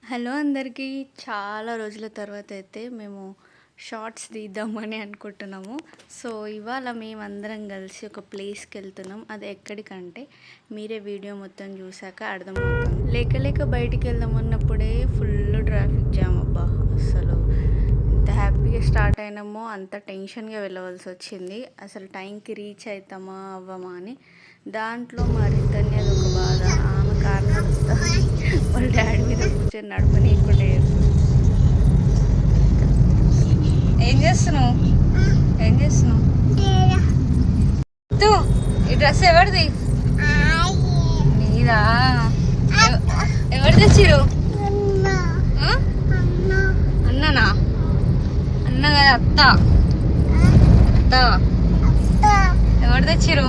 Hello అందరికీ. చాలా రోజుల తర్వాత అయితే మేము షార్ట్స్ తీద్దామని అనుకుంటున్నాము. సో ఇవాళ మేమందరం కలిసి ఒక ప్లేస్కి వెళ్తున్నాం. అది ఎక్కడికంటే మీరే వీడియో మొత్తం చూసాక అర్థమవుతుంది. లేక బయటికి వెళ్దామన్నప్పుడే ఫుల్ ట్రాఫిక్ జామ్. అబ్బా, అసలు ఎంత హ్యాపీగా స్టార్ట్ అయినామో అంత టెన్షన్గా వెళ్ళవలసి వచ్చింది. అసలు టైంకి రీచ్ అవుతామా అవ్వమా అని. దాంట్లో మరింతనే అదొక బాధ. ఆమె కారు నడుపుతుంది, వాళ్ళ డాడీ మీద కూర్చొని నడపనీయకుండా చేస్తుంది. ఏం చేస్తున్నావు? ఈ డ్రెస్ ఎవరిది? నీదా? ఎవరు తెచ్చిరు? అన్ననా? అన్న కదా, అత్త. ఎవరు తెచ్చిరు?